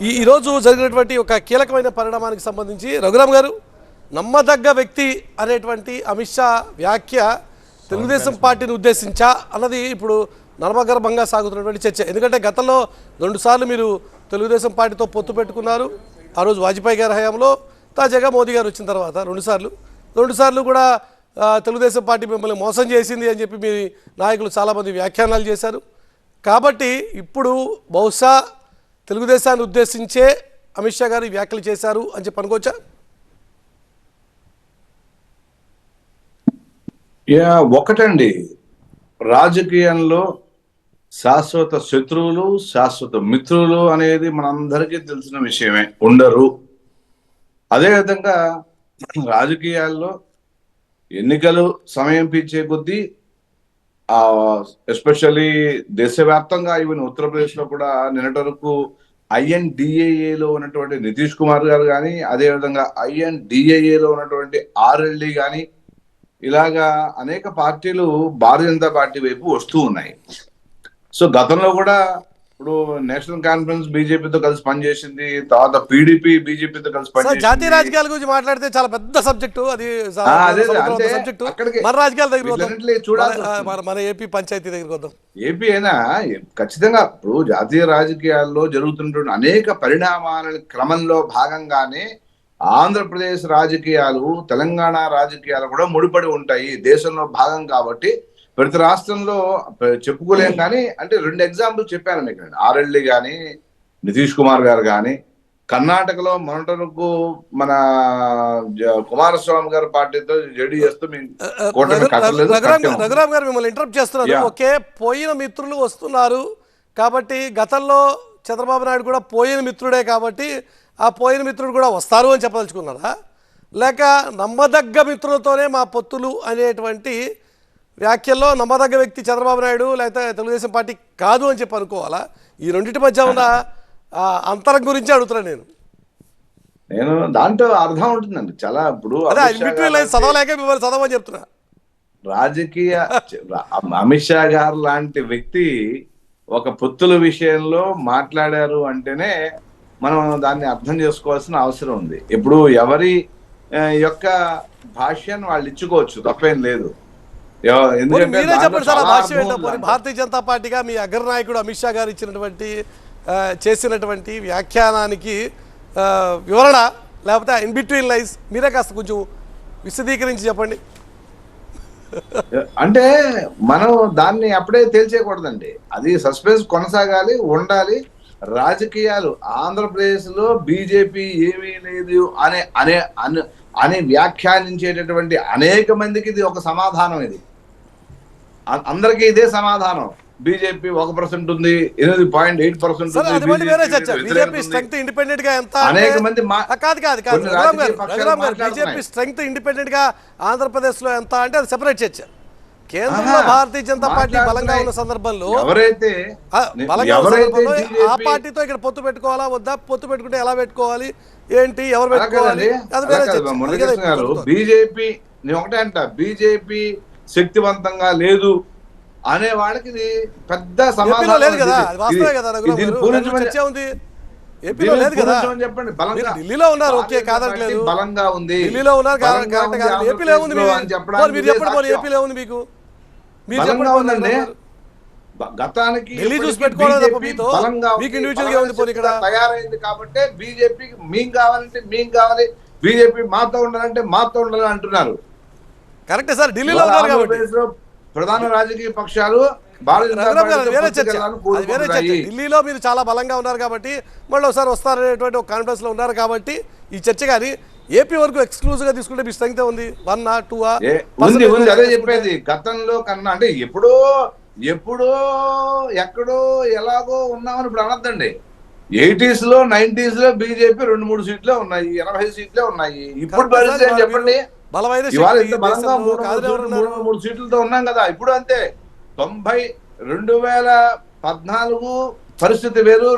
ఈరోజు జరిగినటువంటి ఒక కీలకమైన పరిణామానికి సంబంధించి రఘురామ్ గారు, నమ్మదగ్గ వ్యక్తి అనేటువంటి అమిత్ షా వ్యాఖ్య తెలుగుదేశం పార్టీని ఉద్దేశించా అన్నది ఇప్పుడు నర్మగర్భంగా సాగుతున్నటువంటి చర్చ. ఎందుకంటే గతంలో 2 సార్లు మీరు తెలుగుదేశం పార్టీతో పొత్తు పెట్టుకున్నారు. ఆ రోజు వాజ్పేయి గారి హయాంలో, తాజాగా మోదీ గారు వచ్చిన తర్వాత 2 సార్లు కూడా తెలుగుదేశం పార్టీ మిమ్మల్ని మోసం చేసింది అని చెప్పి మీ నాయకులు చాలామంది వ్యాఖ్యానాలు చేశారు. కాబట్టి ఇప్పుడు బహుశా తెలుగుదేశాన్ని ఉద్దేశించే అమిత్ షా గారు వ్యాఖ్యలు చేశారు అని చెప్పి అనుకోవచ్చా? ఒకటండి, రాజకీయంలో శాశ్వత శత్రువులు, శాశ్వత మిత్రులు అనేది మనందరికీ తెలిసిన విషయమే, ఉండరు. అదేవిధంగా రాజకీయాల్లో ఎన్నికలు సమయం పిచ్చే కొద్దీ ఎస్పెషల్లీ దేశవ్యాప్తంగా ఈవెన్ ఉత్తరప్రదేశ్లో కూడా నిన్నటి వరకు INDAAలో ఉన్నటువంటి నితీష్ కుమార్ గారు కానీ, అదేవిధంగా INDAAలో ఉన్నటువంటి RLD కానీ, ఇలాగా అనేక పార్టీలు భారతీయ జనతా పార్టీ వైపు వస్తూ ఉన్నాయి. సో గతంలో కూడా ఇప్పుడు నేషనల్ కాన్ఫరెన్స్ బీజేపీతో కలిసి పనిచేసింది, తర్వాత PDP బీజేపీతో కలిసి పనిచేసింది. జాతీయ రాజకీయాల గురించి మాట్లాడితే చాలా పెద్ద సబ్జెక్టు అది. మన రాజకీయాల దగ్గర మన ఏపీ పంచాయతీ దగ్గరికి వద్దాం. ఏపీ అయినా ఖచ్చితంగా ఇప్పుడు జాతీయ రాజకీయాల్లో జరుగుతున్నటువంటి అనేక పరిణామాల క్రమంలో భాగంగానే ఆంధ్రప్రదేశ్ రాజకీయాలు, తెలంగాణ రాజకీయాలు కూడా ముడిపడి ఉంటాయి. దేశంలో భాగం కాబట్టి ప్రతి రాష్ట్రంలో చెప్పుకోలేం. కానీ అంటే 2 ఎగ్జాంపుల్ చెప్పాను మీకు. RLD కానీ, నితీష్ కుమార్ గారు కానీ, కర్ణాటకలో మొన్నటకు మన కుమారస్వామి గారి పార్టీతో JDS తో రఘురామ్ గారు మిమ్మల్ని ఇంటరప్ట్ చేస్తున్నారు. ఓకే, పోయిన మిత్రులు వస్తున్నారు కాబట్టి, గతంలో చంద్రబాబు నాయుడు కూడా పోయిన మిత్రుడే కాబట్టి ఆ పోయిన మిత్రుడు కూడా వస్తారు అని చెప్పదలుచుకున్నారా? లేక నమ్మదగ్గ మిత్రులతోనే మా పొత్తులు అనేటువంటి వ్యాఖ్యల్లో నమ్మదగ్గ వ్యక్తి చంద్రబాబు నాయుడు లేకపోతే తెలుగుదేశం పార్టీ కాదు అని చెప్పి అనుకోవాలా? ఈ రెండింటి మధ్య ఉన్న అంతరం గురించి అడుగుతున్నాను నేను. దాంట్లో అర్థం ఉంటుందండి చాలా. ఇప్పుడు చదవలేక మిమ్మల్ని చదవని చెప్తున్నా. రాజకీయ అమిత్ షా గారు లాంటి వ్యక్తి ఒక పొత్తుల విషయంలో మాట్లాడారు అంటేనే మనం దాన్ని అర్థం చేసుకోవాల్సిన అవసరం ఉంది. ఇప్పుడు ఎవరి యొక్క భాష్యాన్ని వాళ్ళు ఇచ్చుకోవచ్చు, తప్పేం లేదు. మీరే చెప్పండి సార్, ఆ భాష్యం ఏంటో. భారతీయ జనతా పార్టీగా మీ అగ్రనాయకుడు అమిత్ షా గారు చేసినటువంటి వ్యాఖ్యానానికి వివరణ, లేకపోతే ఇన్ బిట్వీన్ లైన్స్ మీరే కాస్త కొంచెం విశదీకరించి చెప్పండి. అంటే మనం దాన్ని అప్పుడే తేల్చేయకూడదండి, అది సస్పెన్స్ కొనసాగాలి, ఉండాలి. రాజకీయాలు ఆంధ్రప్రదేశ్ లో బీజేపీ ఏమీ లేదు అనే వ్యాఖ్యానించేటటువంటి అనేక మందికి ఇది ఒక సమాధానం. ఇది అందరికీ ఇదే సమాధానం. బీజేపీ 1% ఉంది, 8.8% ఇండిపెండెంట్ గా ఎంత అనేక మంది బీజేపీ స్ట్రెంగ్త్ ఇండిపెండెంట్ గా ఆంధ్రప్రదేశ్ లో ఎంత అంటే అది సెపరేట్ చర్చ. కేంద్రంలో భారతీయ జనతా పార్టీ బలంగా ఉన్న సందర్భంలో ఎవరైతే ఆ పార్టీతో ఇక్కడ పొత్తు పెట్టుకోవాలా వద్దా, పొత్తు పెట్టుకుంటే ఎలా పెట్టుకోవాలి, ఏంటి, ఎవరు పెట్టుకోవాలి, బీజేపీ ఒకటే అంట. బీజేపీ శక్తివంతంగా లేదు అనే వాళ్ళకి ఇది పెద్ద సమాధానం లేదు కదా. వాస్తవే కదా, ఏపీలో లేదు కదా. చెప్పండి, ఢిల్లీలో ఉన్నారు, ఓకే కాదట్లేదు, బలంగా ఉంది, ఢిల్లీలో ఉన్నారు, ఏపీలో ఏముంది మీరు చెప్పండి, ఏపీలో ఏముంది మీకు? మీరు చెప్పండి ఉందండి. గతానికి ఢిల్లీ చూసి పెట్టుకోవాలి, తయారైంది కాబట్టి బీజేపీకి మేం కావాలంటే మేం కావాలి, బీజేపీ మాతో ఉండాలంటే మాతో ఉండాలని అంటున్నారు. కరెక్టే సార్, ఢిల్లీలో ఉన్నారు కాబట్టి ప్రధాన రాజకీయ పక్షాలు ఢిల్లీలో మీరు చాలా బలంగా ఉన్నారు కాబట్టి మళ్ళీ ఒకసారి వస్తారనేటువంటి ఒక కాన్ఫిడెన్స్ లో ఉన్నారు కాబట్టి ఈ చర్చ. కానీ ఏపీ వరకు ఎక్స్క్లూజివ్ గా తీసుకుంటే మీ స్ట్రెంగ్త్ ఉంది, 1 or 2 అదే చెప్పేది. గతంలో కన్నా అంటే ఎప్పుడో ఎక్కడో ఎలాగో ఉన్నామని ఇప్పుడు అనొద్దండి. 80s లో 90s లో బీజేపీ 2-3 సీట్లే ఉన్నాయి, 80 సీట్లే ఉన్నాయి. ఇప్పుడు పరిస్థితి చెప్పండి, బలమైన ఇవాళ ఇంత బలంగా 3 సీట్లతో ఉన్నాం కదా. ఇప్పుడు అంతే. 2014 పరిస్థితి వేరు.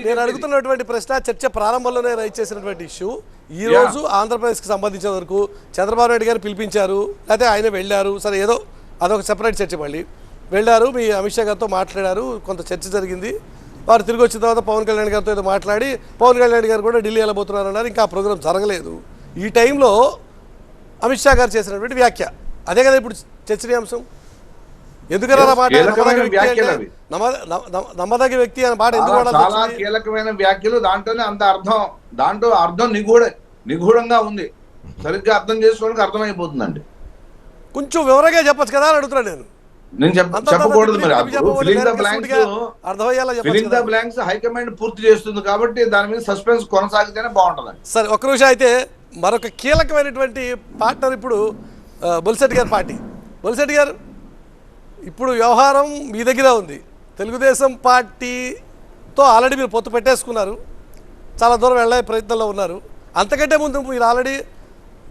నేను అడుగుతున్నటువంటి ప్రశ్న చర్చ ప్రారంభంలోనే రైజ్ చేసినటువంటి ఇష్యూ. ఈ రోజు ఆంధ్రప్రదేశ్ కి సంబంధించిన వరకు చంద్రబాబు నాయుడు గారు పిలిపించారు, లేకపోతే ఆయన వెళ్ళారు, సరే ఏదో అదొక సెపరేట్ చర్చ. మళ్ళీ వెళ్ళారు, మీ అమిత్ షా గారితో మాట్లాడారు, కొంత చర్చ జరిగింది. వారు తిరిగి వచ్చిన తర్వాత పవన్ కళ్యాణ్ గారితో ఏదో మాట్లాడి పవన్ కళ్యాణ్ గారు కూడా ఢిల్లీ వెళ్ళబోతున్నారు అన్నారు. ఇంకా ఆ ప్రోగ్రాం జరగలేదు. ఈ టైంలో అమిత్ షా గారు చేసినటువంటి వ్యాఖ్య అదే కదా ఇప్పుడు చర్చనీయాంశం. ఎందుకన్నా మాట నమ్మదగ్గ వ్యక్తి అనే మాట ఎందుకు చాలా కీలకమైన వ్యాఖ్యలు. దాంట్లో అర్థం నిగూఢంగా ఉంది. సరిగ్గా అర్థం చేసుకోవడానికి అర్థమైపోతుందండి. కొంచెం వివరంగా చెప్పచ్చు కదా అని అడుగుతున్నాను నేను చెప్పకూడదు. మరి ఫిలింగ్ ద బ్లాంక్స్ హైకమాండ్ పూర్తి చేస్తుంది కాబట్టి దాని మీద సస్పెన్స్ కొనసాగితేనే బాగుంటుంది. సరే, ఒక్క నిమిషం. అయితే మరొక కీలకమైనటువంటి పార్ట్నర్ ఇప్పుడు బొలిశెట్టి గారి పార్టీ. బొలిశెట్టి గారు, ఇప్పుడు వ్యవహారం మీ దగ్గర ఉంది. తెలుగుదేశం పార్టీతో ఆల్రెడీ మీరు పొత్తు పెట్టేసుకున్నారు, చాలా దూరం వెళ్ళే ప్రయత్నంలో ఉన్నారు. అంతకంటే ముందు మీరు ఆల్రెడీ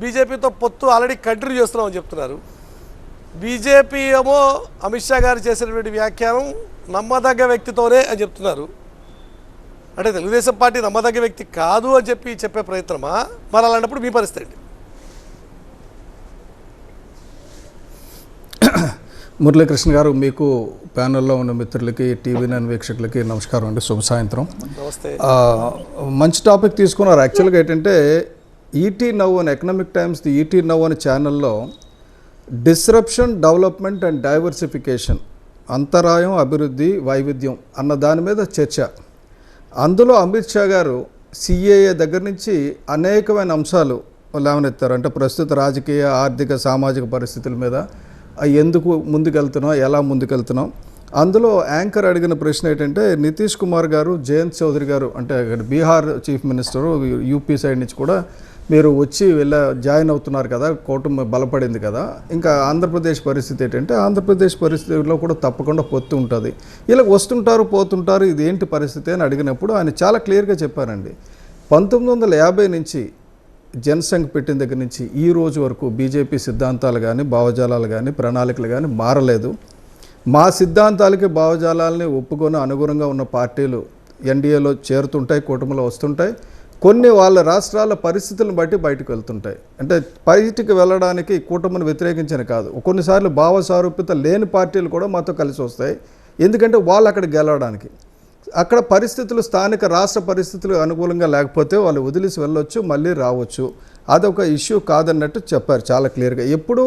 బీజేపీతో పొత్తు ఆల్రెడీ కంటిన్యూ చేస్తున్నామని చెప్తున్నారు. బీజేపీ ఏమో అమిత్ షా గారు చేసినటువంటి వ్యాఖ్యానం నమ్మదగ్గ వ్యక్తితోనే అని చెప్తున్నారు. అంటే తెలుగుదేశం పార్టీ నమ్మదగ్గ వ్యక్తి కాదు అని చెప్పే ప్రయత్నమా? మరి అలాంటప్పుడు మీ పరిస్థితి ఏంటి? మురళీకృష్ణ గారు, మీకు ప్యానెల్లో ఉన్న మిత్రులకి, టీవీ నైన్ వీక్షకులకి నమస్కారం అండి, శుభ సాయంత్రం. నమస్తే. మంచి టాపిక్ తీసుకున్నారు. యాక్చువల్గా ఏంటంటే ఈటీ నవ్ అని, economic times the ET now అనే ఛానల్లో డిస్రప్షన్, డెవలప్మెంట్ అండ్ డైవర్సిఫికేషన్, అంతరాయం, అభివృద్ధి, వైవిధ్యం అన్న దాని మీద చర్చ. అందులో అమిత్ షా గారు సిఏఏ దగ్గర నుంచి అనేకమైన అంశాలు లేవనెత్తారు. అంటే ప్రస్తుత రాజకీయ, ఆర్థిక, సామాజిక పరిస్థితుల మీద ఎందుకు ముందుకెళ్తున్నాం, ఎలా ముందుకెళ్తున్నాం. అందులో యాంకర్ అడిగిన ప్రశ్న ఏంటంటే, నితీష్ కుమార్ గారు, జయంత్ చౌదరి గారు, అంటే Bihar chief minister, UP side నుంచి కూడా మీరు వచ్చి జాయిన్ అవుతున్నారు కదా, కూటమి బలపడింది కదా, ఇంకా ఆంధ్రప్రదేశ్ పరిస్థితి ఏంటంటే, ఆంధ్రప్రదేశ్ పరిస్థితిలో కూడా తప్పకుండా పొత్తు ఉంటుంది, ఇలా వస్తుంటారు పోతుంటారు, ఇది ఏంటి పరిస్థితి అని అడిగినప్పుడు ఆయన చాలా క్లియర్గా చెప్పారండి. 1950 నుంచి జనసంఘ్ పెట్టిన దగ్గర నుంచి ఈ రోజు వరకు బీజేపీ సిద్ధాంతాలు కానీ, భావజాలాలు కానీ, ప్రణాళికలు కానీ మారలేదు. మా సిద్ధాంతాలకి, భావజాలాలని ఒప్పుకొని అనుగుణంగా ఉన్న పార్టీలు ఎన్డీఏలో చేరుతుంటాయి, కూటమిలో వస్తుంటాయి. కొన్ని వాళ్ళ రాష్ట్రాల పరిస్థితులను బట్టి బయటకు వెళ్తుంటాయి. అంటే బయటికి వెళ్ళడానికి కూటమిని వ్యతిరేకించిన కాదు, కొన్నిసార్లు భావ సారూప్యత లేని పార్టీలు కూడా మాతో కలిసి వస్తాయి. ఎందుకంటే వాళ్ళు అక్కడ గెలవడానికి, అక్కడ పరిస్థితులు, స్థానిక రాష్ట్ర పరిస్థితులు అనుకూలంగా లేకపోతే వాళ్ళు వదిలేసి వెళ్ళొచ్చు, మళ్ళీ రావచ్చు. అదొక ఇష్యూ కాదన్నట్టు చెప్పారు చాలా క్లియర్గా. ఎప్పుడు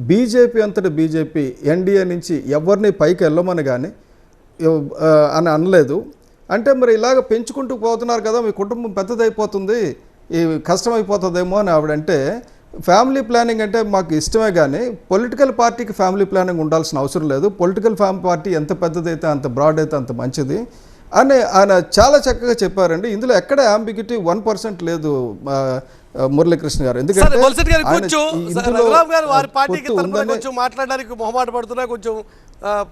బీజేపీ అంతటి బీజేపీ ఎన్డీఏ నుంచి ఎవరిని పైకి వెళ్ళమని కానీ అని అనలేదు. అంటే మరి ఇలాగ పెంచుకుంటూ పోతున్నారు కదా, మీ కుటుంబం పెద్దదైపోతుంది, ఈ కష్టమైపోతుందేమో అని ఆవిడంటే, ఫ్యామిలీ ప్లానింగ్ అంటే మాకు ఇష్టమే కానీ పొలిటికల్ పార్టీకి ఫ్యామిలీ ప్లానింగ్ ఉండాల్సిన అవసరం లేదు. పొలిటికల్ పార్టీ ఎంత పెద్దదైతే, అంత బ్రాడ్ అయితే అంత మంచిది అని ఆయన చాలా చక్కగా చెప్పారండి. ఇందులో ఎక్కడ అంబిగ్యూటీ 1% లేదు మురళీకృష్ణ గారు. ఎందుకంటే మాట్లాడడానికి మొహమాట పడుతున్నా, కొంచెం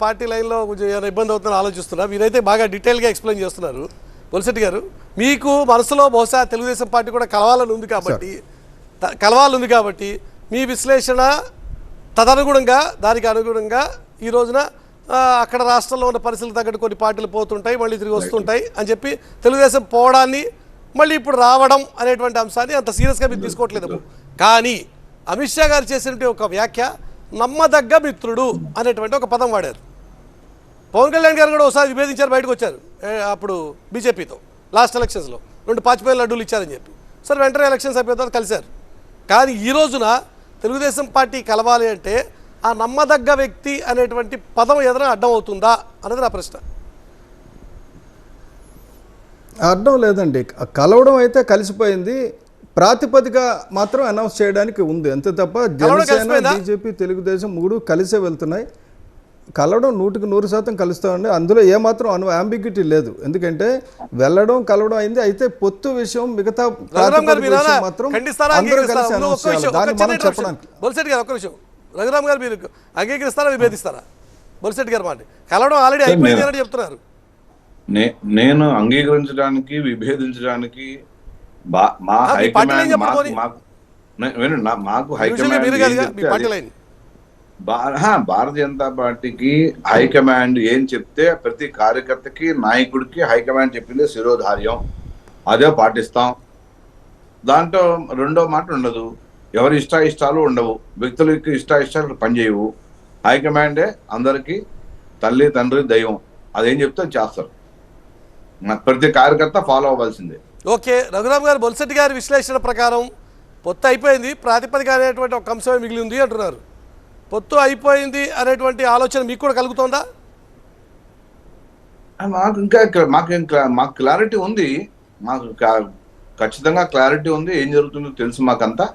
పార్టీ లైన్లో కొంచెం ఏమైనా ఇబ్బంది అవుతుందని ఆలోచిస్తున్నా. మీరైతే బాగా డీటెయిల్గా ఎక్స్ప్లెయిన్ చేస్తున్నారు. బొలిశెట్టి గారు, మీకు మనసులో బహుశా తెలుగుదేశం పార్టీ కూడా కలవాలని ఉంది కాబట్టి మీ విశ్లేషణ తదనుగుణంగా, దానికి అనుగుణంగా ఈ రోజున అక్కడ రాష్ట్రంలో ఉన్న పరిస్థితులు తగ్గట్టు కొన్ని పార్టీలు పోతుంటాయి, మళ్ళీ తిరిగి వస్తుంటాయి అని చెప్పి తెలుగుదేశం పోవడాన్ని, మళ్ళీ ఇప్పుడు రావడం అనేటువంటి అంశాన్ని అంత సీరియస్గా మీరు తీసుకోవట్లేదు. కానీ అమిత్ షా గారు చేసినటువంటి ఒక వ్యాఖ్య, నమ్మదగ్గ మిత్రుడు అనేటువంటి ఒక పదం వాడారు. పవన్ కళ్యాణ్ గారు కూడా ఒకసారి విభేదించారు, బయటకు వచ్చారు అప్పుడు బీజేపీతో లాస్ట్ ఎలక్షన్స్లో 2 పాచిపోయిన లడ్డూలు ఇచ్చారని చెప్పి. సరే, వెంటనే ఎలక్షన్స్ అయిపోయిన తర్వాత కలిశారు. కానీ ఈ రోజున తెలుగుదేశం పార్టీ కలవాలి అంటే ఆ నమ్మదగ్గ వ్యక్తి అనేటువంటి పదం ఏదైనా అడ్డం అవుతుందా అన్నది నా ప్రశ్న. అర్థం లేదండి, కలవడం అయితే కలిసిపోయింది, ప్రాతిపదిక మాత్రం అనౌన్స్ చేయడానికి ఉంది అంతే తప్ప జనసేన, బీజేపీ, తెలుగుదేశం 3 కలిసే వెళ్తున్నాయి. కలవడం 100% కలుస్తామండి, అందులో ఏమాత్రం అంబిగ్యూటీ లేదు. ఎందుకంటే వెళ్ళడం, కలవడం అయింది. అయితే పొత్తు విషయం, మిగతా మాత్రం అందరూ కలిసి అనౌన్స్ చేయాలి. దాన్ని మనం చెప్పడానికి. బొలిశెట్టి గారు, ఒక్క విషయం, రఘురామ్ గారు మీరు అంగీకరిస్తారా, విభేదిస్తారా? బొలిశెట్టి గారు మాట, కలవడం ఆల్రెడీ అయిపోయింది అని చెప్తున్నారు. నేను అంగీకరించడానికి, విభేదించడానికి మా హైకమాండ్ మాకు హైకమాండ్ భారతీయ జనతా పార్టీకి హైకమాండ్ ఏం చెప్తే ప్రతి కార్యకర్తకి, నాయకుడికి హైకమాండ్ చెప్పిందే శిరోధార్యం, అదే పాటిస్తాం. దాంట్లో రెండో మాట ఉండదు. ఎవరి ఇష్టాలు ఉండవు, వ్యక్తులకి ఇష్టాలు పనిచేయవు. హైకమాండే అందరికీ తల్లి తండ్రి దైవం అదేం చెప్తే అది చేస్తారు. ప్రతి కార్యకర్త ఫాలో అవ్వాల్సిందే. ఓకే, రఘురామ్ గారు, బొల్సెట్టి గారి విశ్లేషణ ప్రకారం పొత్తు అయిపోయింది, ప్రాతిపదిక అనేటువంటి ఒక అంశమే మిగిలి ఉంది అంటున్నారు. పొత్తు అయిపోయింది అనేటువంటి ఆలోచన మీకు కూడా కలుగుతోందా? మాకు క్లారిటీ ఉంది, ఖచ్చితంగా క్లారిటీ ఉంది, ఏం జరుగుతుందో తెలుసు మాకంతా.